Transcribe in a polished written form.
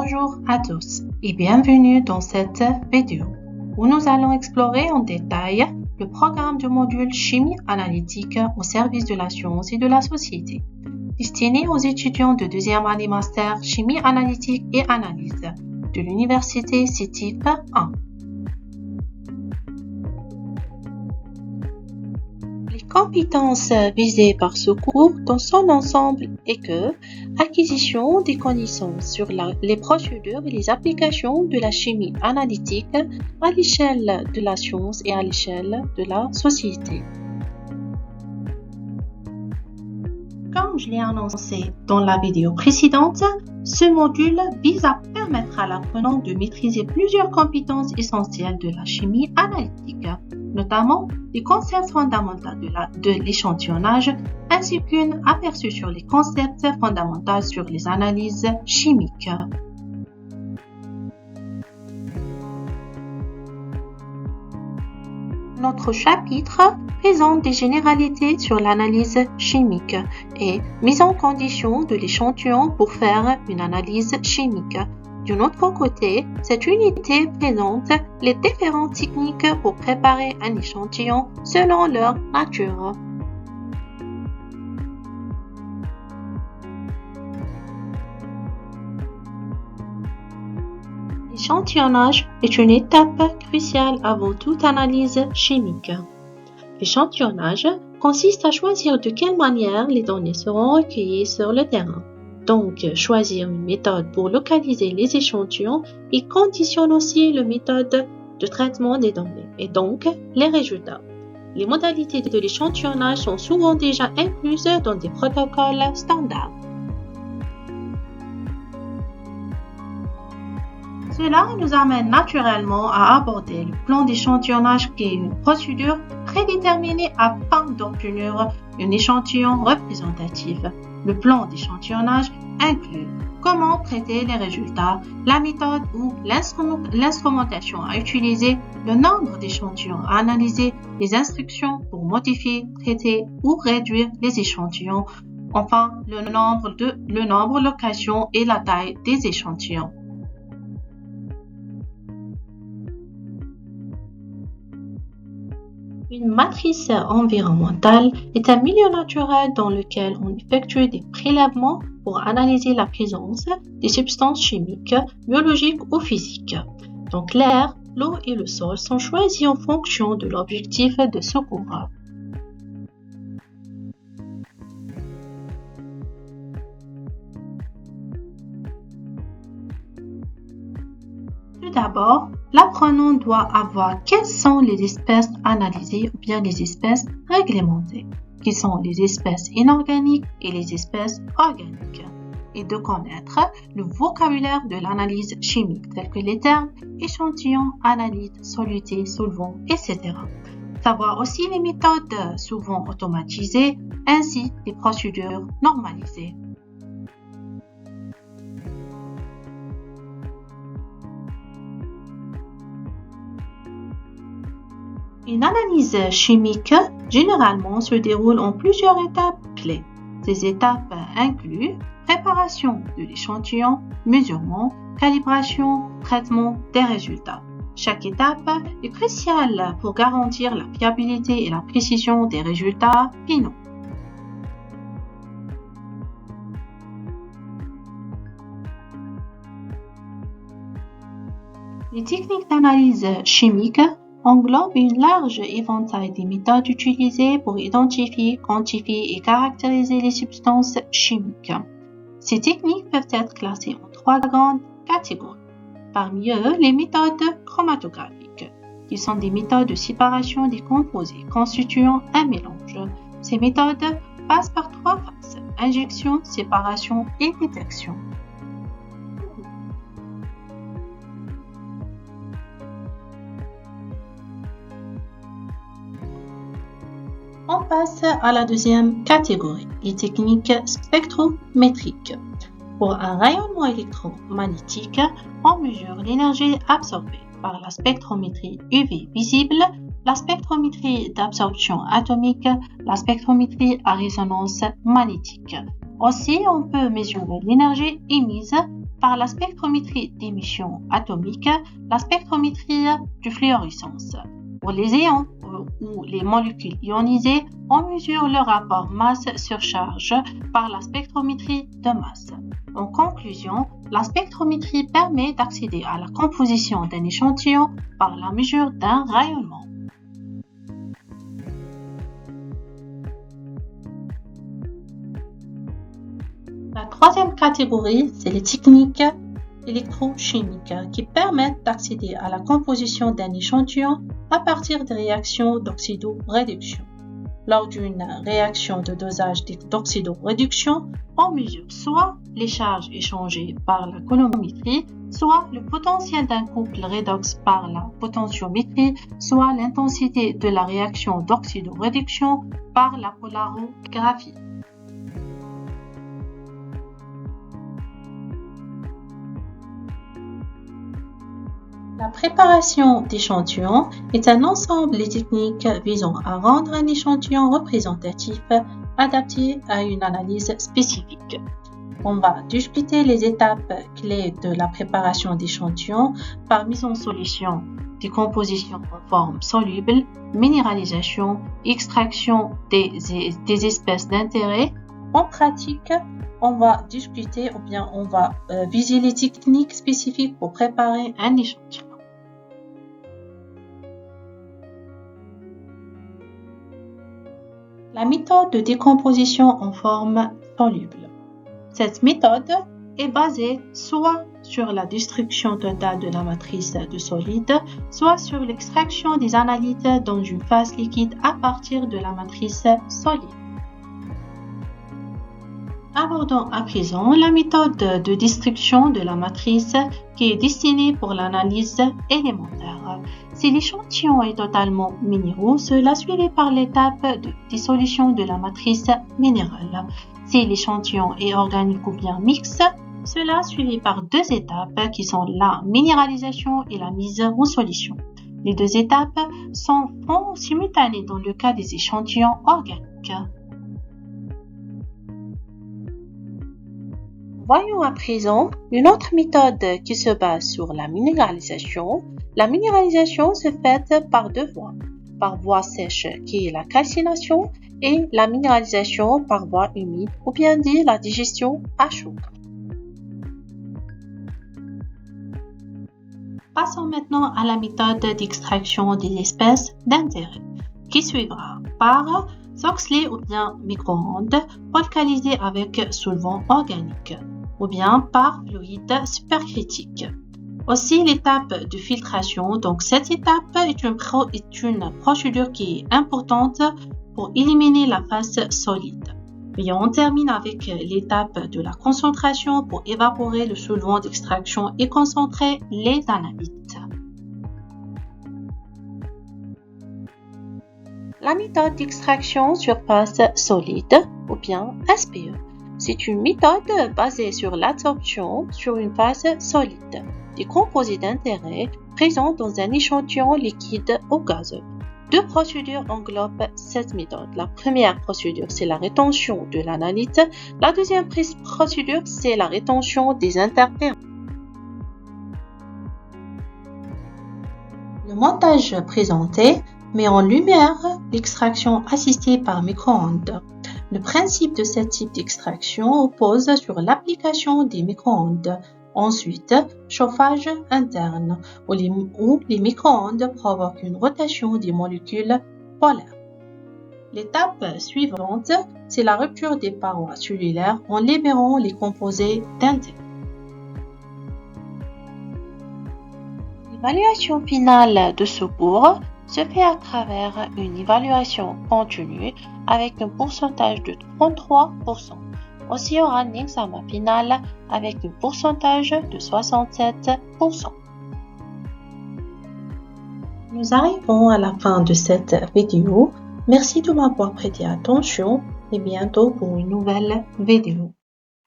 Bonjour à tous et bienvenue dans cette vidéo où nous allons explorer en détail le programme du module Chimie analytique au service de la science et de la société, destiné aux étudiants de deuxième année master Chimie analytique et analyse de l'Université CETIP 1. Les compétences visées par ce cours dans son ensemble est que acquisition des connaissances sur les procédures et les applications de la chimie analytique à l'échelle de la science et à l'échelle de la société. Comme je l'ai annoncé dans la vidéo précédente, ce module vise à permettre à l'apprenant de maîtriser plusieurs compétences essentielles de la chimie analytique, notamment les concepts fondamentaux de l'échantillonnage ainsi qu'un aperçu sur les concepts fondamentaux sur les analyses chimiques. Notre chapitre présente des généralités sur l'analyse chimique et mise en condition de l'échantillon pour faire une analyse chimique. D'un autre côté, cette unité présente les différentes techniques pour préparer un échantillon selon leur nature. L'échantillonnage est une étape cruciale avant toute analyse chimique. L'échantillonnage consiste à choisir de quelle manière les données seront recueillies sur le terrain. Donc, choisir une méthode pour localiser les échantillons et conditionne aussi la méthode de traitement des données et donc les résultats. Les modalités de l'échantillonnage sont souvent déjà incluses dans des protocoles standards. Cela nous amène naturellement à aborder le plan d'échantillonnage qui est une procédure prédéterminée afin d'obtenir un échantillon représentatif. Le plan d'échantillonnage inclut comment traiter les résultats, la méthode ou l'instrumentation à utiliser, le nombre d'échantillons à analyser, les instructions pour modifier, traiter ou réduire les échantillons, enfin le nombre, location et la taille des échantillons. Une matrice environnementale est un milieu naturel dans lequel on effectue des prélèvements pour analyser la présence des substances chimiques, biologiques ou physiques. Donc l'air, l'eau et le sol sont choisis en fonction de l'objectif de ce cours. Tout d'abord, l'apprenant doit avoir quelles sont les espèces analysées ou bien les espèces réglementées, qui sont les espèces inorganiques et les espèces organiques, et de connaître le vocabulaire de l'analyse chimique, tels que les termes échantillon, analyte, soluté, solvant, etc. Savoir aussi les méthodes souvent automatisées, ainsi les procédures normalisées. Une analyse chimique généralement se déroule en plusieurs étapes clés. Ces étapes incluent préparation de l'échantillon, mesurement, calibration, traitement des résultats. Chaque étape est cruciale pour garantir la fiabilité et la précision des résultats finaux. Les techniques d'analyse chimique englobe un large éventail des méthodes utilisées pour identifier, quantifier et caractériser les substances chimiques. Ces techniques peuvent être classées en trois grandes catégories. Parmi eux, les méthodes chromatographiques, qui sont des méthodes de séparation des composés constituant un mélange. Ces méthodes passent par trois phases: injection, séparation et détection. On passe à la deuxième catégorie, les techniques spectrométriques. Pour un rayonnement électromagnétique, on mesure l'énergie absorbée par la spectrométrie UV visible, la spectrométrie d'absorption atomique, la spectrométrie à résonance magnétique. Aussi, on peut mesurer l'énergie émise par la spectrométrie d'émission atomique, la spectrométrie de fluorescence. Pour les ions ou les molécules ionisées, on mesure le rapport masse-surcharge par la spectrométrie de masse. En conclusion, la spectrométrie permet d'accéder à la composition d'un échantillon par la mesure d'un rayonnement. La troisième catégorie, c'est les techniques électrochimiques qui permettent d'accéder à la composition d'un échantillon à partir des réactions d'oxydoréduction. Lors d'une réaction de dosage d'oxydoréduction, on mesure soit les charges échangées par la coulombmétrie, soit le potentiel d'un couple redox par la potentiométrie, soit l'intensité de la réaction d'oxydoréduction par la polarographie. La préparation d'échantillons est un ensemble de techniques visant à rendre un échantillon représentatif adapté à une analyse spécifique. On va discuter les étapes clés de la préparation d'échantillons par mise en solution, décomposition en forme soluble, minéralisation, extraction des espèces d'intérêt. En pratique, on va discuter ou bien on va viser les techniques spécifiques pour préparer un échantillon. La méthode de décomposition en forme soluble. Cette méthode est basée soit sur la destruction totale de la matrice de solide, soit sur l'extraction des analytes dans une phase liquide à partir de la matrice solide. Abordons à présent la méthode de destruction de la matrice qui est destinée pour l'analyse élémentaire. Si l'échantillon est totalement minéraux, cela suivi par l'étape de dissolution de la matrice minérale. Si l'échantillon est organique ou bien mixte, cela suivi par deux étapes qui sont la minéralisation et la mise en solution. Les deux étapes sont simultanées dans le cas des échantillons organiques. Voyons à présent une autre méthode qui se base sur la minéralisation. La minéralisation se fait par deux voies. Par voie sèche qui est la calcination et la minéralisation par voie humide ou bien dit la digestion à chaud. Passons maintenant à la méthode d'extraction des espèces d'intérêt qui suivra par Soxhlet ou bien micro-ondes volcanisé avec solvant organique ou bien par fluide supercritique. Aussi l'étape de filtration, donc cette étape est une procédure qui est importante pour éliminer la phase solide. Puis on termine avec l'étape de la concentration pour évaporer le solvant d'extraction et concentrer les analytes. La méthode d'extraction sur phase solide ou bien SPE. C'est une méthode basée sur l'absorption sur une phase solide des composés d'intérêt présents dans un échantillon liquide ou gazeux. Deux procédures englobent cette méthode. La première procédure, c'est la rétention de l'analyte. La deuxième procédure, c'est la rétention des interférences. Le montage présenté met en lumière l'extraction assistée par micro-ondes. Le principe de ce type d'extraction repose sur l'application des micro-ondes. Ensuite, chauffage interne, où les micro-ondes provoquent une rotation des molécules polaires. L'étape suivante, c'est la rupture des parois cellulaires en libérant les composés d'intérêt. L'évaluation finale de ce cours se fait à travers une évaluation continue avec un pourcentage de 33%. Aussi, il y aura un examen final avec un pourcentage de 67%. Nous arrivons à la fin de cette vidéo. Merci de m'avoir prêté attention et bientôt pour une nouvelle vidéo.